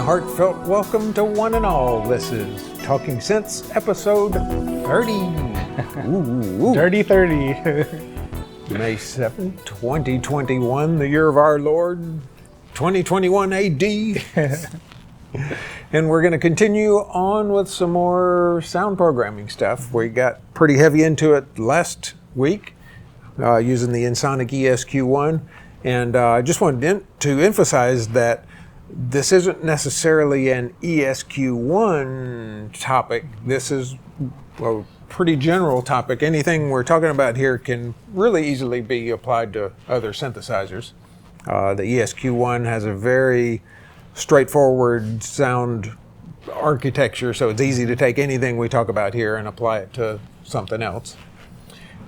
heartfelt welcome to one and all. This is Talking Synths, episode 30. Ooh. Dirty 30. May 7th, 2021, the year of our Lord, 2021 AD. And we're going to continue on with some more sound programming stuff. We got pretty heavy into it last week using the Ensoniq ESQ-1. And I just wanted to emphasize that this isn't necessarily an ESQ-1 topic. This is a pretty general topic. Anything we're talking about here can really easily be applied to other synthesizers. The ESQ-1 has a very straightforward sound architecture, so it's easy to take anything we talk about here and apply it to something else.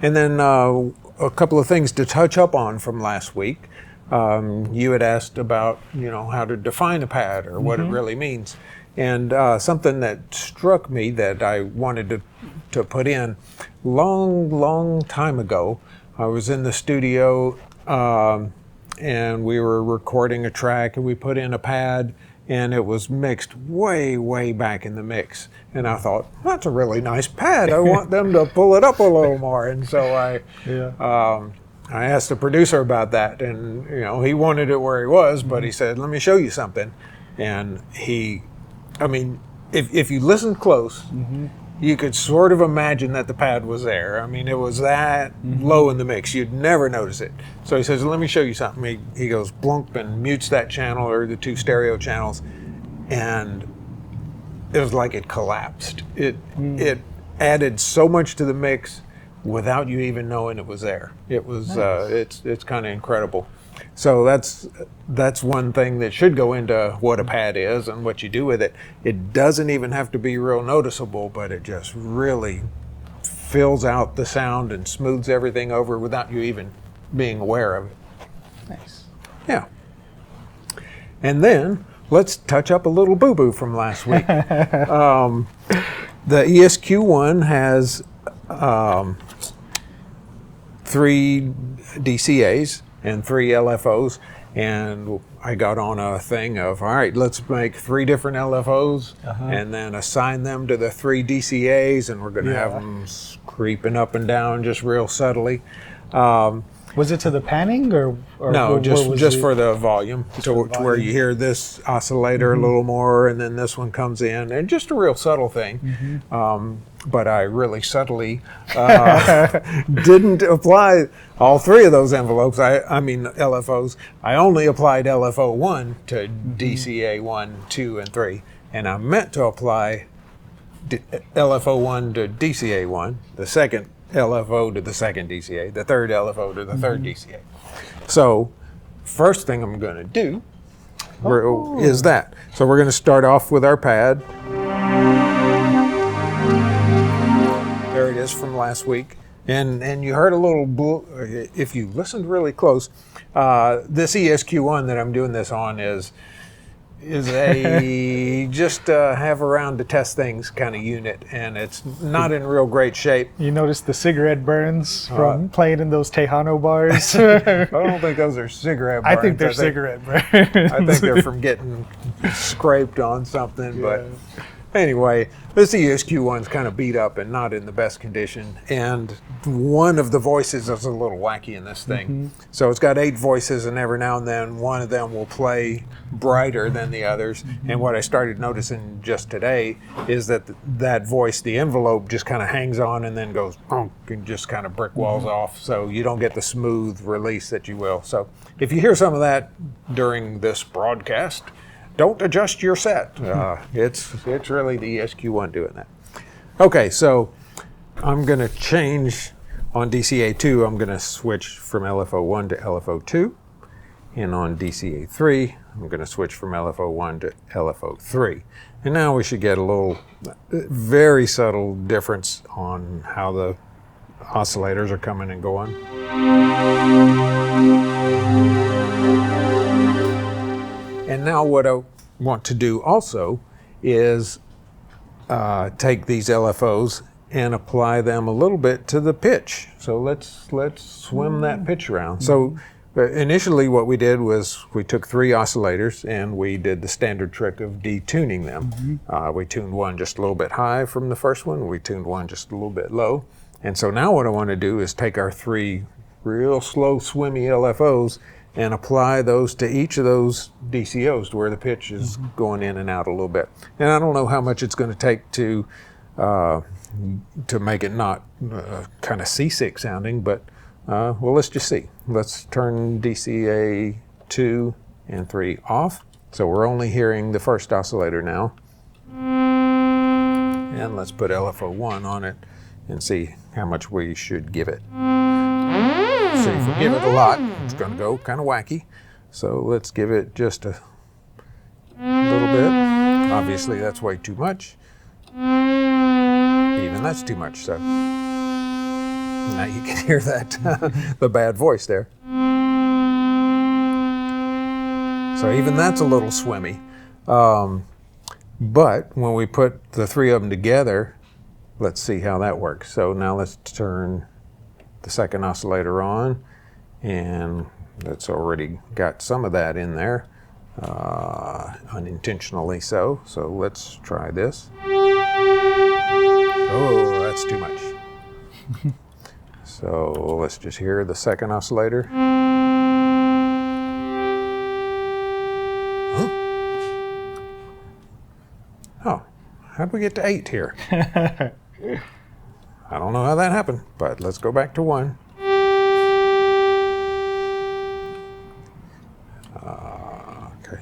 And then a couple of things to touch up on from last week. You had asked about, how to define a pad or what it really means. And something that struck me that I wanted to put in, long time ago, I was in the studio and we were recording a track and we put in a pad and it was mixed way back in the mix. And I thought, that's a really nice pad. I want them to pull it up a little more. And so I asked the producer about that, and he wanted it where he was, but he said, let me show you something. And if you listen close, you could sort of imagine that the pad was there. I mean, it was that low in the mix. You'd never notice it. So he says, let me show you something. He goes blunk and mutes that channel or the two stereo channels, and it was like it collapsed. It added so much to the mix without you even knowing it was there. It was nice. It's kind of incredible. So that's one thing that should go into what a pad is and what you do with it. It doesn't even have to be real noticeable, but it just really fills out the sound and smooths everything over without you even being aware of it. Nice. Yeah. And then let's touch up a little boo-boo from last week. The ESQ-1 has 3 DCAs and 3 LFOs, and I got on a thing of, all right, let's make 3 different LFOs and then assign them to the 3 DCAs, and we're going to have them creeping up and down just real subtly. Was it to the panning or no, just for the volume, to where you hear this oscillator a little more, and then this one comes in, and just a real subtle thing. But I really subtly didn't apply all 3 of those envelopes. LFOs. I only applied LFO1 to DCA 1, 2, and 3, and I meant to apply LFO1 to DCA 1, the second LFO to the second DCA, the third LFO to the third DCA. So, first thing I'm going to do is that. So we're going to start off with our pad. There it is from last week. And you heard a little, if you listened really close, this ESQ-1 that I'm doing this on is a just have around to test things kind of unit, and it's not in real great shape. You noticed the cigarette burns from playing in those Tejano bars? I don't think those are cigarette burns. I think they're cigarette burns. I think they're from getting scraped on something, but anyway, this ESQ-1's kind of beat up and not in the best condition, and one of the voices is a little wacky in this thing. So it's got 8 voices, and every now and then one of them will play brighter than the others. And what I started noticing just today is that that voice, the envelope, just kind of hangs on and then goes bonk and just kind of brick walls off, so you don't get the smooth release that you will. So if you hear some of that during this broadcast, don't adjust your set. It's really the ESQ-1 doing that. Okay, so I'm going to change on DCA2. I'm going to switch from LFO1 to LFO2, and on DCA3, I'm going to switch from LFO1 to LFO3. And now we should get a little, very subtle difference on how the oscillators are coming and going. And now what I want to do also is take these LFOs and apply them a little bit to the pitch. So let's swim that pitch around. So But initially what we did was we took 3 oscillators and we did the standard trick of detuning them. We tuned one just a little bit high from the first one. We tuned one just a little bit low. And so now what I want to do is take our 3 real slow, swimmy LFOs and apply those to each of those DCOs to where the pitch is going in and out a little bit. And I don't know how much it's going to take to make it not kind of seasick sounding, but well, let's just see. Let's turn DCA 2 and 3 off. So we're only hearing the first oscillator now. And let's put LFO 1 on it and see how much we should give it. So if we give it a lot, it's going to go kind of wacky. So let's give it just a little bit. Obviously that's way too much. Even that's too much. So now you can hear that, the bad voice there. So even that's a little swimmy. But when we put the 3 of them together, let's see how that works. So now let's turn the second oscillator on, and that's already got some of that in there, unintentionally so. So let's try this. Oh, that's too much. So let's just hear the second oscillator. Huh? Oh, how'd we get to 8 here? I don't know how that happened, but let's go back to 1. Okay.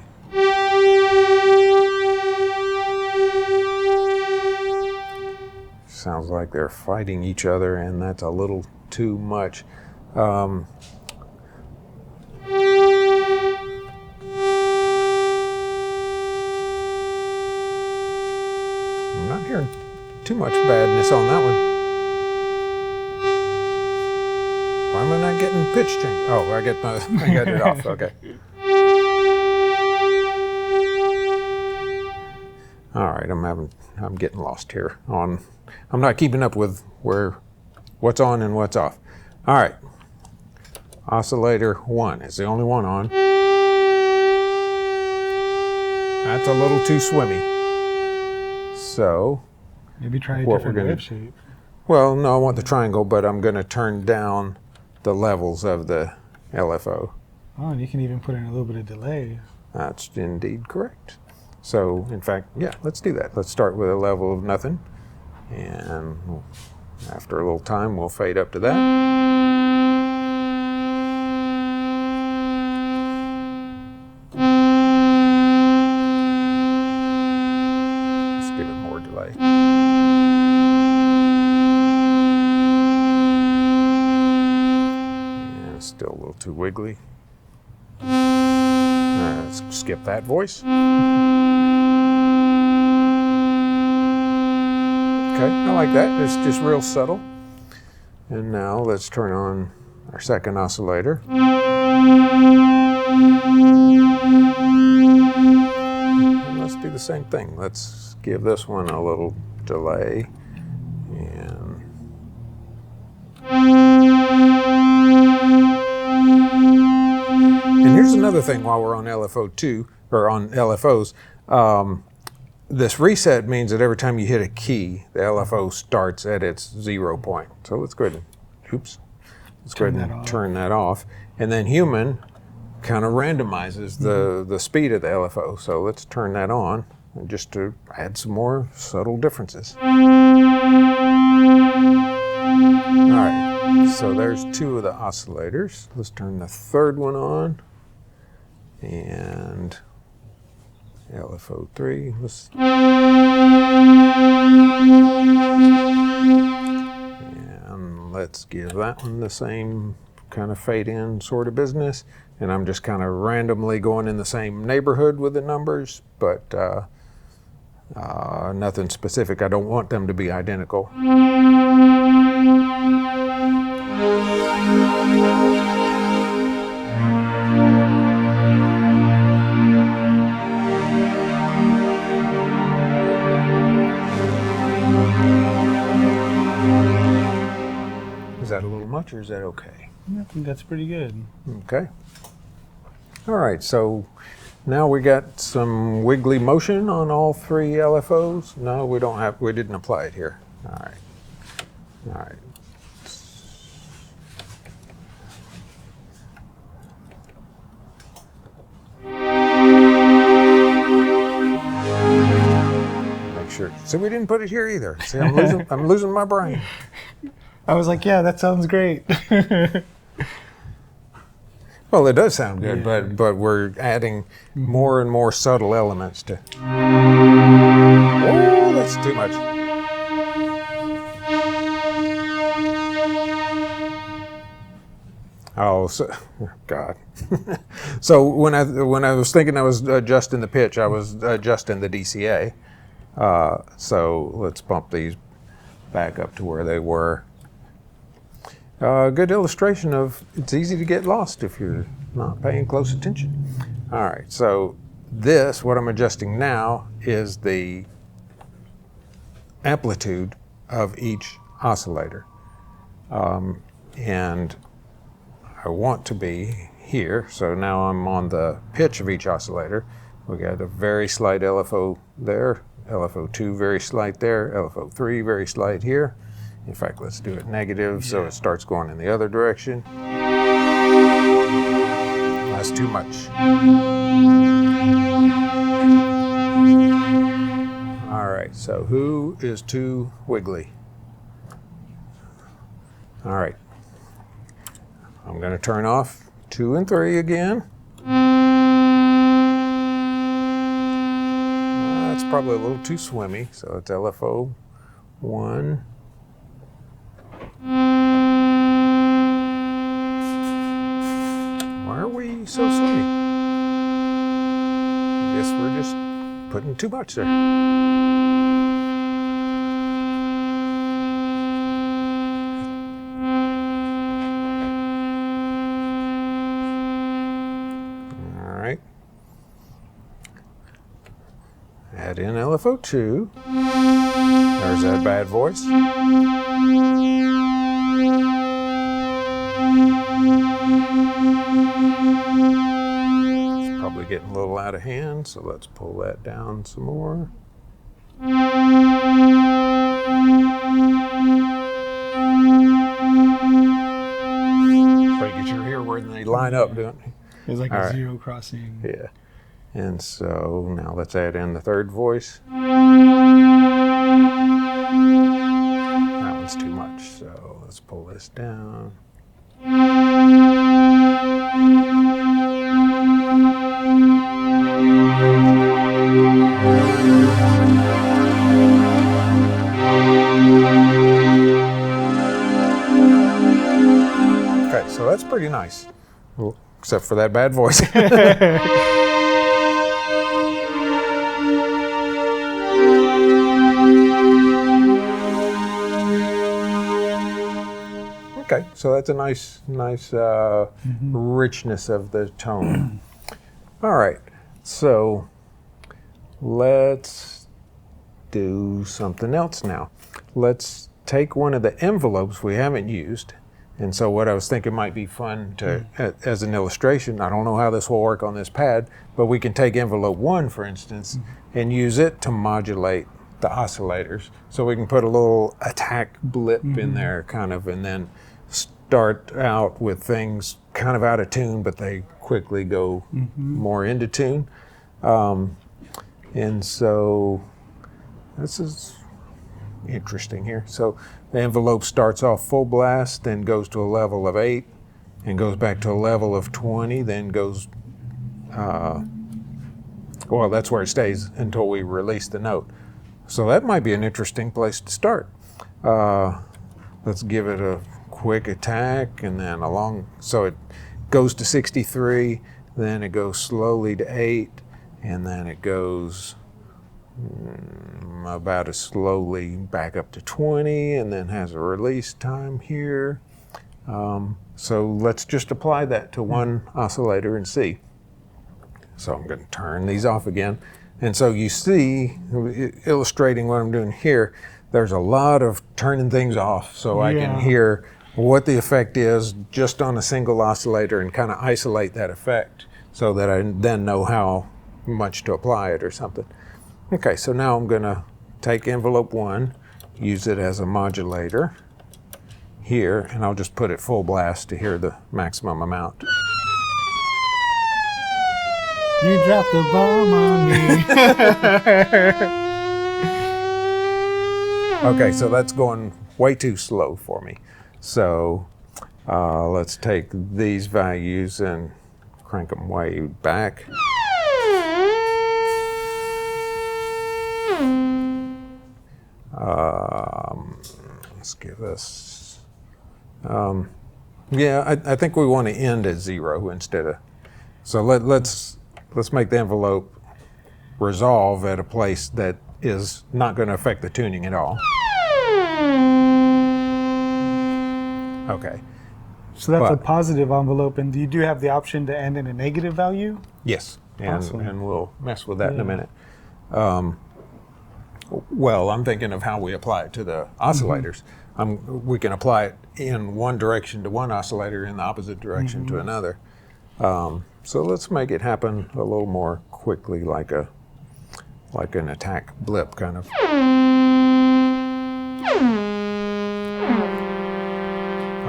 Sounds like they're fighting each other, and that's a little too much. I'm not hearing too much badness on that one. Why am I not getting pitch change? Oh, I got it off. Okay. All right, I'm getting lost here. I'm not keeping up with what's on and what's off. All right. Oscillator 1 is the only one on. That's a little too swimmy. So maybe try a different wave shape. Well, no, I want the triangle, but I'm going to turn down the levels of the LFO. Oh, and you can even put in a little bit of delay. That's indeed correct. So, in fact, yeah, let's do that. Let's start with a level of nothing. And after a little time, we'll fade up to that. Let's give it more delay. And still a little too wiggly. Let's skip that voice. Okay, I like that. It's just real subtle. And now let's turn on our second oscillator. And let's do the same thing. Let's give this one a little delay. And here's another thing while we're on LFO2, or on LFOs. This reset means that every time you hit a key, the LFO starts at its 0 point. So let's go ahead and, turn that off. And then human kind of randomizes the speed of the LFO. So let's turn that on just to add some more subtle differences. All right, so there's 2 of the oscillators. Let's turn the third one on. And LFO3. And let's give that one the same kind of fade in sort of business. And I'm just kind of randomly going in the same neighborhood with the numbers, but nothing specific. I don't want them to be identical. Is that a little much, or is that okay? I think that's pretty good. Okay. All right, so now we got some wiggly motion on all three LFOs. No, we don't have, we didn't apply it here. All right. All right. Make sure. So we didn't put it here either. See, I'm losing my brain. I was like, yeah, that sounds great. Well, it does sound good, but we're adding more and more subtle elements to. Oh, that's too much. Oh, so, God. So when I was thinking I was adjusting the pitch, I was adjusting the DCA. So let's bump these back up to where they were. Good illustration of it's easy to get lost if you're not paying close attention. All right, so this, what I'm adjusting now, is the amplitude of each oscillator. And I want to be here, so now I'm on the pitch of each oscillator. We got a very slight LFO there, LFO2 very slight there, LFO3 very slight here. In fact, let's do it negative so it starts going in the other direction. That's too much. All right, so who is too wiggly? All right. I'm going to turn off 2 and 3 again. That's probably a little too swimmy, so it's LFO 1. Why are we so swimmy? I guess we're just putting too much there. All right. Add in LFO2. There's that bad voice. It's probably getting a little out of hand, so let's pull that down some more. Try to get your hair where they line up, don't you? There's like a zero crossing. Yeah. And so now let's add in the third voice. That one's too much, so let's pull this down. Okay, so that's pretty nice. Well, except for that bad voice. Okay, so that's a nice richness of the tone. All right, so let's do something else now. Let's take one of the envelopes we haven't used. And so what I was thinking might be fun to, as an illustration, I don't know how this will work on this pad, but we can take envelope 1, for instance, and use it to modulate the oscillators. So we can put a little attack blip in there, kind of, and then start out with things kind of out of tune, but they quickly go more into tune. And so this is interesting here. So the envelope starts off full blast, then goes to a level of 8, and goes back to a level of 20, then goes, well, that's where it stays until we release the note. So that might be an interesting place to start. Let's give it a quick attack, and then along, so it goes to 63, then it goes slowly to 8, and then it goes about as slowly back up to 20, and then has a release time here. So let's just apply that to one oscillator and see. So I'm going to turn these off again. And so you see, illustrating what I'm doing here, there's a lot of turning things off so I can hear what the effect is just on a single oscillator and kind of isolate that effect so that I then know how much to apply it or something. Okay, so now I'm going to take envelope 1, use it as a modulator here, and I'll just put it full blast to hear the maximum amount. You dropped the bomb on me. Okay, so that's going way too slow for me. So let's take these values and crank them way back. Let's give this, yeah, I think we want to end at 0 instead of, so let's make the envelope resolve at a place that is not going to affect the tuning at all. Okay. So that's a positive envelope, and you do have the option to end in a negative value? Yes, Awesome. and we'll mess with that in a minute. Well, I'm thinking of how we apply it to the oscillators. We can apply it in one direction to one oscillator, in the opposite direction to another. So let's make it happen a little more quickly, like an attack blip kind of.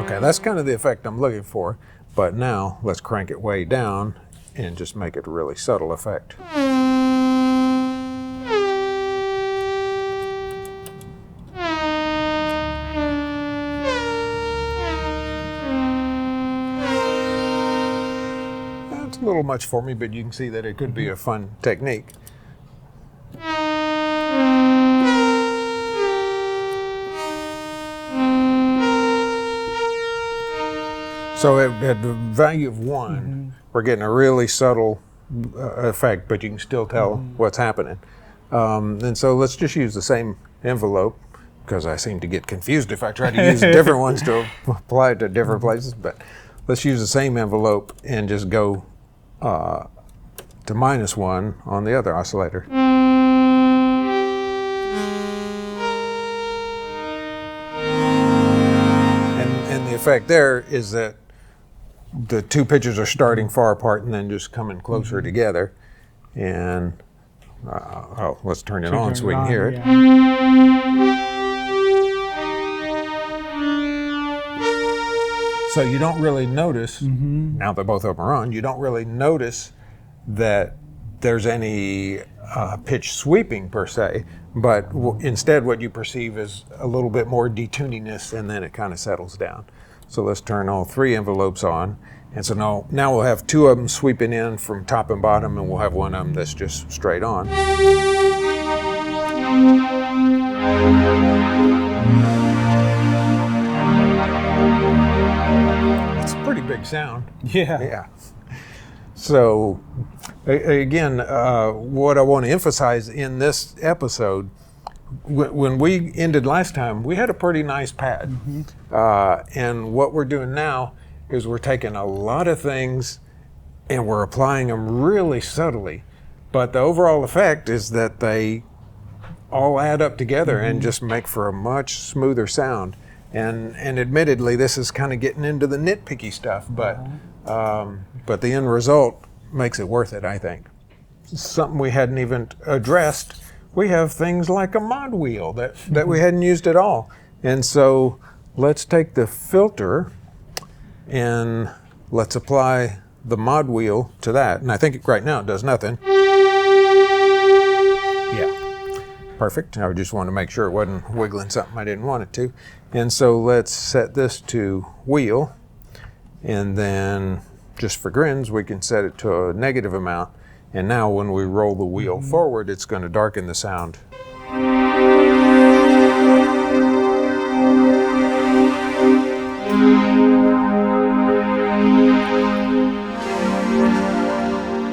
Okay, that's kind of the effect I'm looking for. But now let's crank it way down and just make it a really subtle effect. That's a little much for me, but you can see that it could be a fun technique. So at the value of 1, we're getting a really subtle effect, but you can still tell what's happening. And so let's just use the same envelope, because I seem to get confused if I try to use different ones to apply it to different places. But let's use the same envelope and just go to -1 on the other oscillator. And the effect there is that the two pitches are starting far apart and then just coming closer together. And let's turn it on so we can hear it. So you don't really notice, now that both of them are on, you don't really notice that there's any pitch sweeping per se, but instead what you perceive is a little bit more detuniness, and then it kind of settles down. So let's turn all 3 envelopes on. And so now we'll have 2 of them sweeping in from top and bottom, and we'll have one of them that's just straight on. It's a pretty big sound. Yeah. So again, what I want to emphasize in this episode, when we ended last time, we had a pretty nice pad. And what we're doing now is we're taking a lot of things and we're applying them really subtly. But the overall effect is that they all add up together and just make for a much smoother sound. And admittedly, this is kind of getting into the nitpicky stuff, but the end result makes it worth it, I think. Something we hadn't even addressed, we have things like a mod wheel that we hadn't used at all. And so let's take the filter and let's apply the mod wheel to that. And I think right now it does nothing. Yeah, perfect. I just wanted to make sure it wasn't wiggling something I didn't want it to. And so let's set this to wheel. And then just for grins, we can set it to a negative amount. And now when we roll the wheel forward, it's going to darken the sound.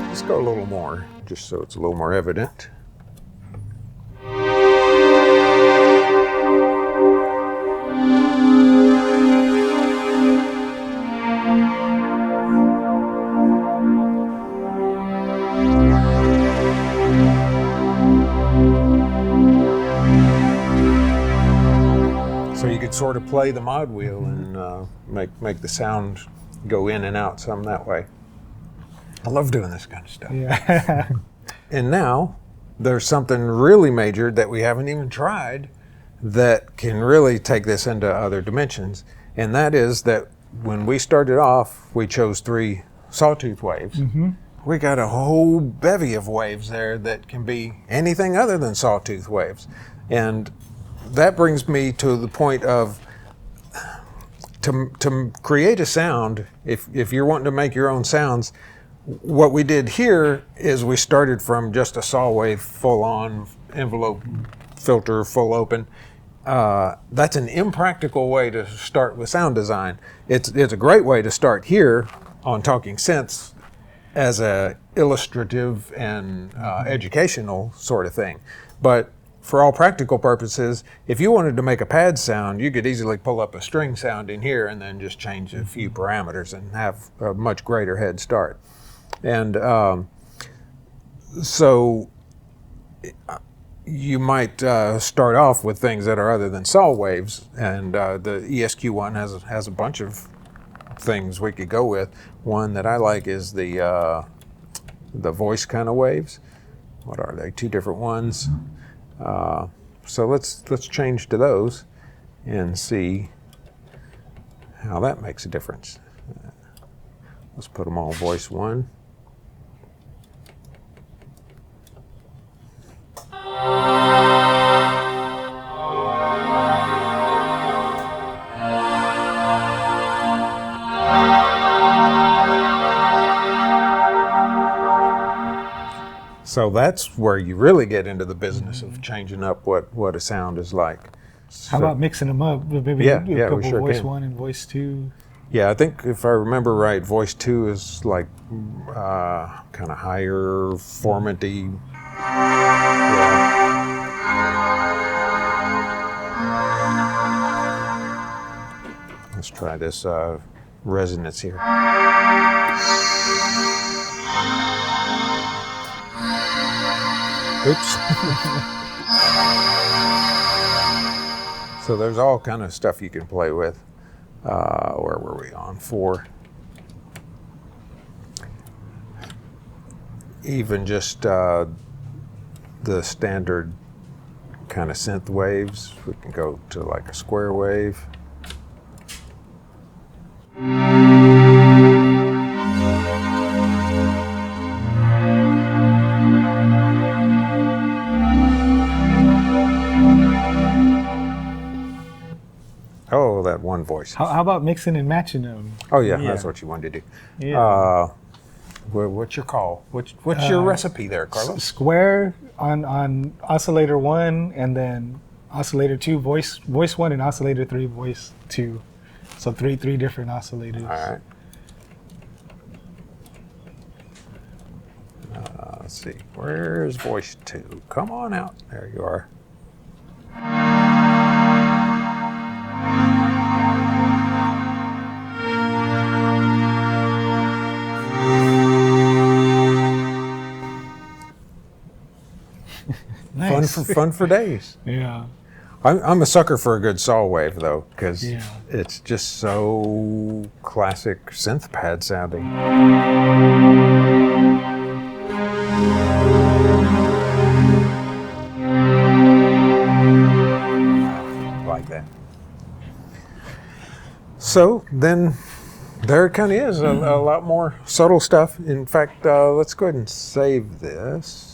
Let's go a little more, just so it's a little more evident. So you could sort of to play the mod wheel and make the sound go in and out some that way. I love doing this kind of stuff. Yeah. And now there's something really major that we haven't even tried that can really take this into other dimensions. And that is that when we started off, we chose 3 sawtooth waves. We got a whole bevy of waves there that can be anything other than sawtooth waves. And that brings me to the point of to create a sound, if you're wanting to make your own sounds, what we did here is we started from just a saw wave, full on envelope filter, full open. That's an impractical way to start with sound design. It's a great way to start here on Talking Synths as a illustrative and educational sort of thing. But for all practical purposes, if you wanted to make a pad sound, you could easily pull up a string sound in here and then just change a few parameters and have a much greater head start. And so you might start off with things that are other than saw waves, and the ESQ-1 has a bunch of things we could go with. One that I like is the voice kind of waves. What are they? 2 different ones. So let's change to those and see how that makes a difference. Let's put them all voice 1. So that's where you really get into the business of changing up what a sound is like. How about mixing them up? Maybe a couple sure voice can. 1 and voice 2. Yeah, I think if I remember right, voice 2 is like kind of higher, formanty. Yeah. Let's try this resonance here. Oops. So there's all kind of stuff you can play with. Where were we on 4? Even just the standard kind of synth waves. We can go to like a square wave. Oh, that one voice. How about mixing and matching them? Oh yeah, that's what you wanted to do. Yeah. What's your call? What's your recipe there, Carlos? Square on oscillator 1, and then oscillator 2 voice 1, and oscillator 3 voice 2. So three different oscillators. All right. Let's see. Where's voice 2? Come on out. There you are. Nice. Fun for days. Yeah. I'm a sucker for a good saw wave though, because Yeah. it's just so classic synth pad sounding. Like that. So then there it kind of is, a lot more subtle stuff. In fact, let's go ahead and save this.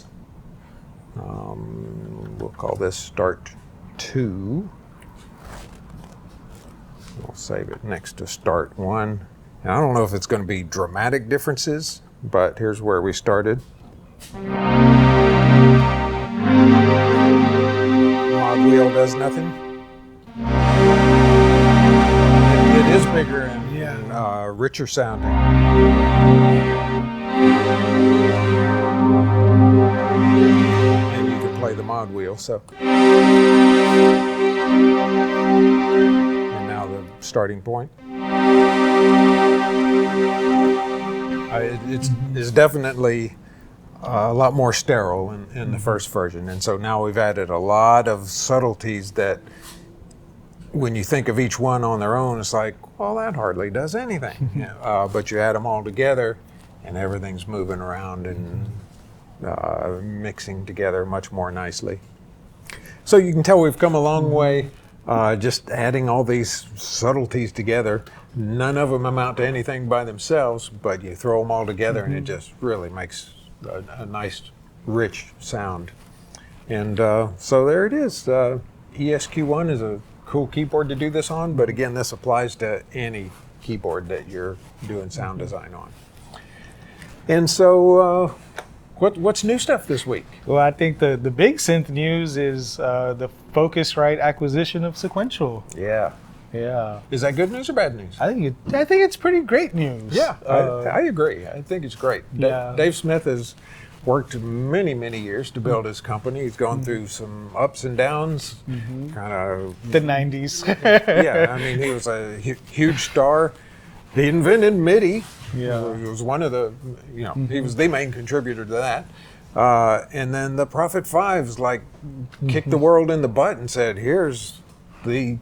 We'll call this start 2. We'll save it next to start 1. And I don't know if it's going to be dramatic differences, but here's where we started. Mod wheel does nothing. It is bigger and richer sounding. And you can play the mod wheel, so. And now the starting point. It's definitely a lot more sterile in the first version, and so now we've added a lot of subtleties that when you think of each one on their own, it's like, well, that hardly does anything. But you add them all together, and everything's moving around and mixing together much more nicely. So you can tell we've come a long way just adding all these subtleties together. None of them amount to anything by themselves, but you throw them all together and it just really makes a nice, rich sound. And so there it is. ESQ-1 is a cool keyboard to do this on, but again, this applies to any keyboard that you're doing sound design on. And so what's new stuff this week? Well, I think the big synth news is the Focusrite acquisition of Sequential. Yeah. Yeah. Is that good news or bad news? I think it's pretty great news. Yeah, I agree. I think it's great. Yeah. Dave Smith has worked many, many years to build his company. He's gone through some ups and downs, kind of The 90s. yeah, I mean, he was a huge star. He invented MIDI. Yeah. He was one of the, he was the main contributor to that. And then the Prophet Fives kicked the world in the butt and said, here's the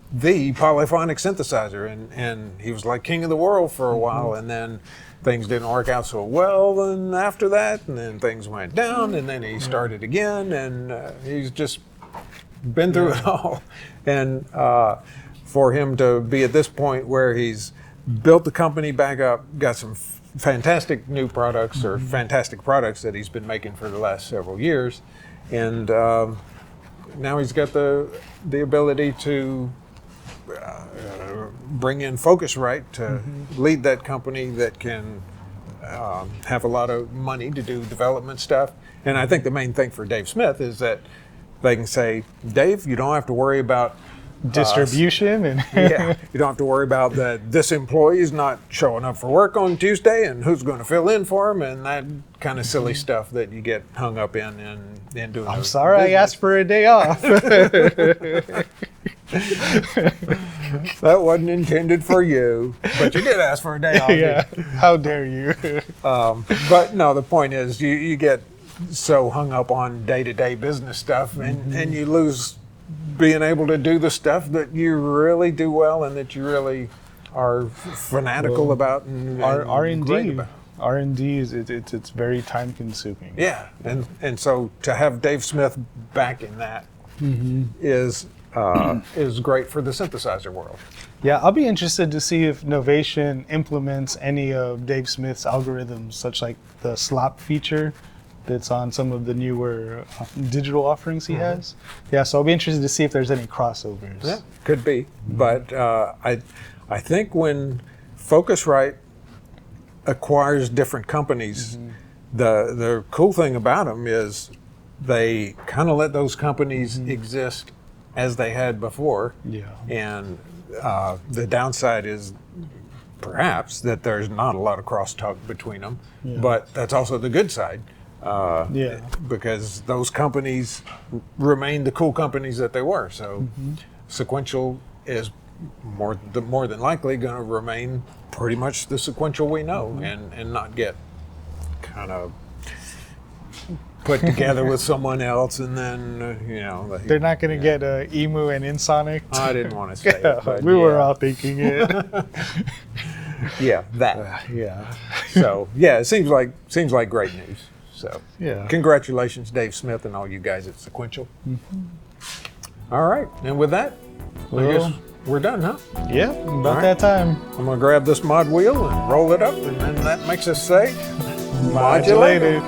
polyphonic synthesizer. And he was like king of the world for a while. And then things didn't work out so well. And after that, and then things went down. And then he started again. And he's just been through it all. And for him to be at this point where he's built the company back up, got some fantastic new products or fantastic products that he's been making for the last several years, and now he's got the ability to bring in Focusrite to lead that company that can have a lot of money to do development stuff. And I think the main thing for Dave Smith is that they can say, Dave, you don't have to worry about distribution and yeah, you don't have to worry about that this employee is not showing up for work on Tuesday and who's going to fill in for him and that kind of silly stuff that you get hung up in doing. I'm sorry, I asked for a day off. That wasn't intended for you, but you did ask for a day off. Yeah, how dare you? But no, the point is you get so hung up on day-to-day business stuff and you lose being able to do the stuff that you really do well and that you really are fanatical about and great about. R&D is it's very time consuming. Yeah, and so to have Dave Smith back in that is great for the synthesizer world. Yeah, I'll be interested to see if Novation implements any of Dave Smith's algorithms, such like the slop feature that's on some of the newer digital offerings he has. Yeah, so I'll be interested to see if there's any crossovers. Yeah, could be. But I think when Focusrite acquires different companies, the cool thing about them is they kind of let those companies exist as they had before. Yeah. And the downside is perhaps that there's not a lot of crosstalk between them, but that's also the good side. Because those companies remain the cool companies that they were. So Sequential is more than likely going to remain pretty much the Sequential we know and not get kind of put together with someone else and then, they're not going to get Emu and Ensoniq. I didn't want to say it. But we were all thinking it. That. Yeah. So, it seems like great news. So, yeah. Congratulations, Dave Smith, and all you guys at Sequential. All right, and with that, I guess we're done, huh? Yeah, about that time. I'm going to grab this mod wheel and roll it up, and then that makes us say, modulated.